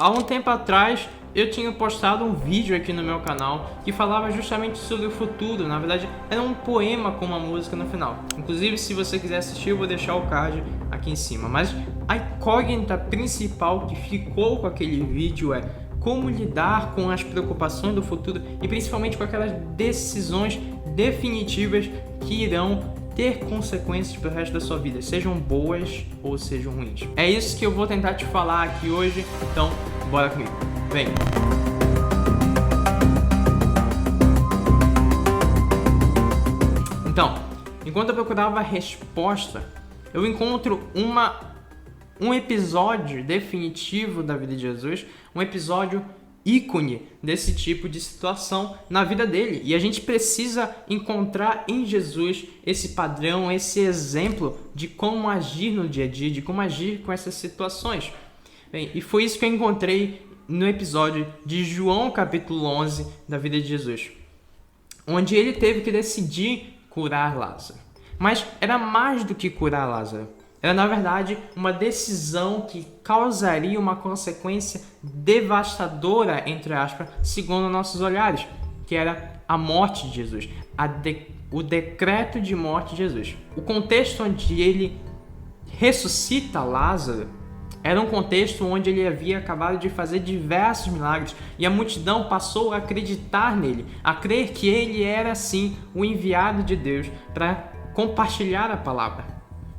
Há um tempo atrás, eu tinha postado um vídeo aqui no meu canal que falava justamente sobre o futuro. Na verdade, era um poema com uma música no final. Inclusive, se você quiser assistir, eu vou deixar o card aqui em cima. Mas a incógnita principal que ficou com aquele vídeo é como lidar com as preocupações do futuro e principalmente com aquelas decisões definitivas que irão ter consequências para o resto da sua vida, sejam boas ou sejam ruins. É isso que eu vou tentar te falar aqui hoje, então bora comigo. Vem! Então, enquanto eu procurava a resposta, eu encontro um episódio definitivo da vida de Jesus, um episódio ícone desse tipo de situação na vida dele. E a gente precisa encontrar em Jesus esse padrão, esse exemplo de como agir no dia a dia, de como agir com essas situações. Bem, e foi isso que eu encontrei no episódio de João capítulo 11 da vida de Jesus, onde ele teve que decidir curar Lázaro. Mas era mais do que curar Lázaro. Era, na verdade, uma decisão que causaria uma consequência devastadora, entre aspas, segundo nossos olhares, que era a morte de Jesus, o decreto de morte de Jesus. O contexto onde ele ressuscita Lázaro era um contexto onde ele havia acabado de fazer diversos milagres e a multidão passou a acreditar nele, a crer que ele era, sim, o enviado de Deus para compartilhar a palavra.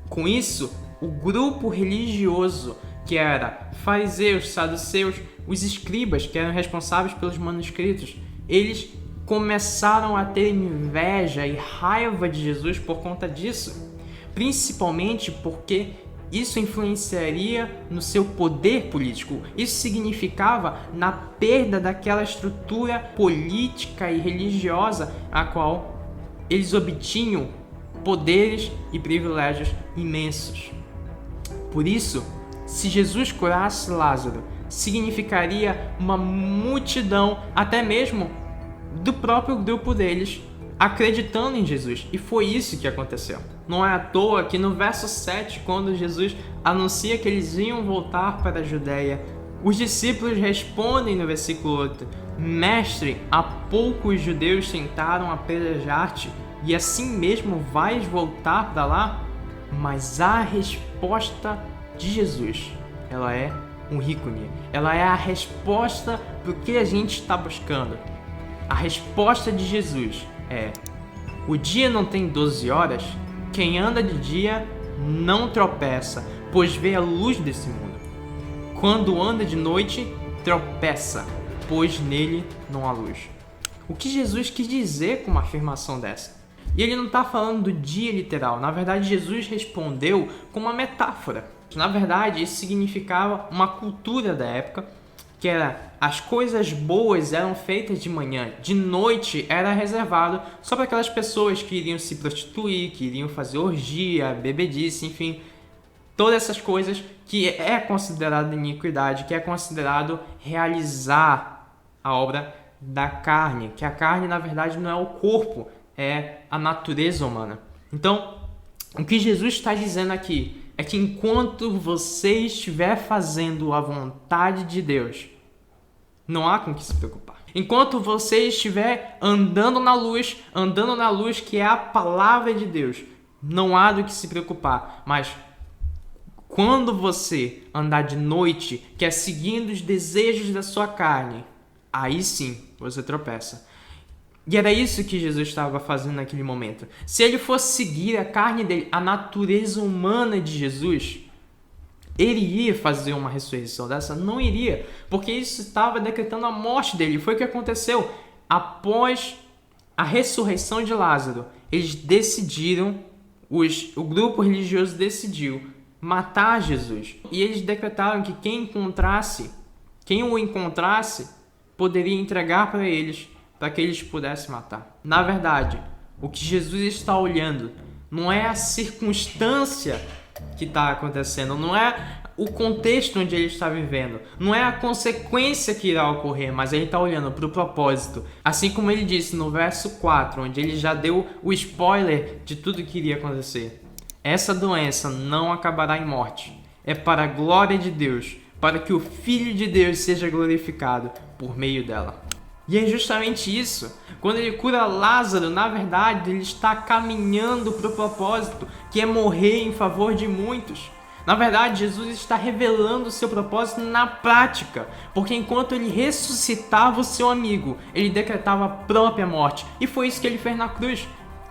Com isso, o grupo religioso, que era fariseus, saduceus, os escribas, que eram responsáveis pelos manuscritos, eles começaram a ter inveja e raiva de Jesus por conta disso, principalmente porque isso influenciaria no seu poder político. Isso significava na perda daquela estrutura política e religiosa a qual eles obtinham poderes e privilégios imensos. Por isso, se Jesus curasse Lázaro, significaria uma multidão, até mesmo do próprio grupo deles, acreditando em Jesus. E foi isso que aconteceu. Não é à toa que no verso 7, quando Jesus anuncia que eles iam voltar para a Judéia, os discípulos respondem no versículo 8: Mestre, há pouco os judeus tentaram apedrejar-te, e assim mesmo vais voltar para lá? Mas a resposta de Jesus, ela é um ícone. Ela é a resposta para o que a gente está buscando. A resposta de Jesus é: o dia não tem 12 horas? Quem anda de dia não tropeça, pois vê a luz desse mundo. Quando anda de noite, tropeça, pois nele não há luz. O que Jesus quis dizer com uma afirmação dessa? E ele não está falando do dia literal. Na verdade, Jesus respondeu com uma metáfora. Na verdade, isso significava uma cultura da época, que era as coisas boas eram feitas de manhã, de noite era reservado só para aquelas pessoas que iriam se prostituir, que iriam fazer orgia, bebedice, enfim, todas essas coisas que é considerado iniquidade, que é considerado realizar a obra da carne, que a carne na verdade não é o corpo, é a natureza humana. Então, o que Jesus está dizendo aqui é que enquanto você estiver fazendo a vontade de Deus, não há com que se preocupar. Enquanto você estiver andando na luz que é a palavra de Deus, não há do que se preocupar. Mas quando você andar de noite, que é seguindo os desejos da sua carne, aí sim você tropeça. E era isso que Jesus estava fazendo naquele momento. Se ele fosse seguir a carne dele, a natureza humana de Jesus, ele iria fazer uma ressurreição dessa? Não iria, porque isso estava decretando a morte dele. Foi o que aconteceu. Após a ressurreição de Lázaro, eles decidiram, o grupo religioso decidiu matar Jesus. E eles decretaram que quem o encontrasse, poderia entregar para eles, para que eles pudessem matar. Na verdade, o que Jesus está olhando não é a circunstância que está acontecendo, não é o contexto onde ele está vivendo, não é a consequência que irá ocorrer, mas ele está olhando para o propósito. Assim como ele disse no verso 4, onde ele já deu o spoiler de tudo que iria acontecer. Essa doença não acabará em morte. É para a glória de Deus, para que o Filho de Deus seja glorificado por meio dela. E é justamente isso. Quando ele cura Lázaro, na verdade, ele está caminhando para o propósito, que é morrer em favor de muitos. Na verdade, Jesus está revelando o seu propósito na prática, porque enquanto ele ressuscitava o seu amigo, ele decretava a própria morte. E foi isso que ele fez na cruz.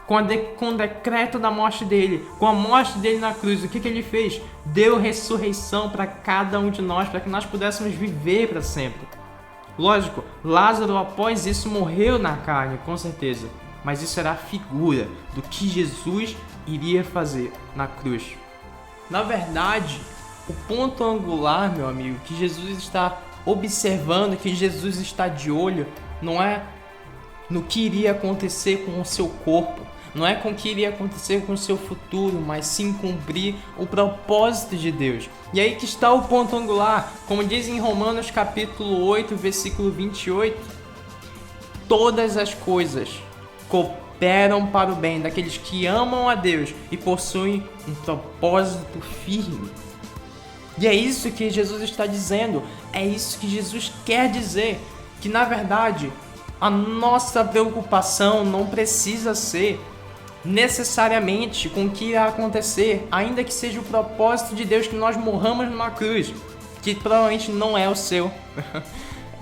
Com o decreto da morte dele, com a morte dele na cruz, o que ele fez? Deu ressurreição para cada um de nós, para que nós pudéssemos viver para sempre. Lógico, Lázaro após isso morreu na carne, com certeza, mas isso era a figura do que Jesus iria fazer na cruz. Na verdade, o ponto angular, meu amigo, que Jesus está observando, que Jesus está de olho, não é no que iria acontecer com o seu corpo, não é com o que iria acontecer com o seu futuro, mas sim cumprir o propósito de Deus. E aí que está o ponto angular, como diz em Romanos capítulo 8, versículo 28, todas as coisas cooperam para o bem daqueles que amam a Deus e possuem um propósito firme. E é isso que Jesus está dizendo, é isso que Jesus quer dizer, que na verdade a nossa preocupação não precisa ser necessariamente com o que irá acontecer, ainda que seja o propósito de Deus que nós morramos numa cruz, que provavelmente não é o seu,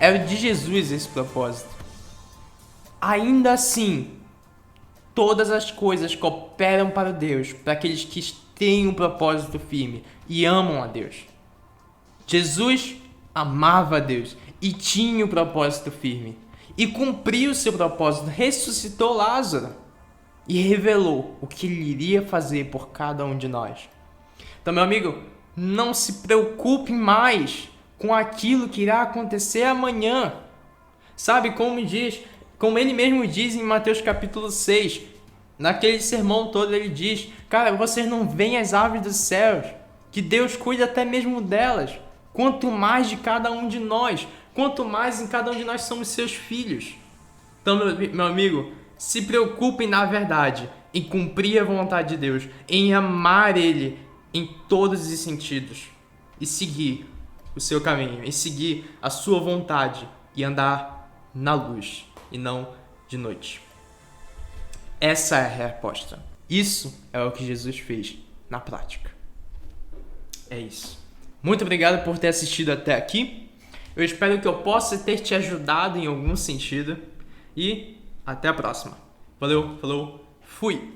é o de Jesus esse propósito. Ainda assim, todas as coisas cooperam para Deus, para aqueles que têm um propósito firme e amam a Deus. Jesus amava a Deus e tinha um propósito firme. E cumpriu o seu propósito, ressuscitou Lázaro e revelou o que ele iria fazer por cada um de nós. Então, meu amigo, não se preocupe mais com aquilo que irá acontecer amanhã. Sabe, como ele mesmo diz em Mateus capítulo 6, naquele sermão todo ele diz, cara, vocês não veem as aves dos céus, que Deus cuida até mesmo delas, quanto mais de cada um de nós, quanto mais em cada um de nós somos seus filhos. Então, meu amigo, se preocupem na verdade, em cumprir a vontade de Deus, em amar Ele em todos os sentidos e seguir o seu caminho, e seguir a sua vontade e andar na luz e não de noite. Essa é a resposta. Isso é o que Jesus fez na prática. É isso. Muito obrigado por ter assistido até aqui. Eu espero que eu possa ter te ajudado em algum sentido. E até a próxima. Valeu, falou, fui!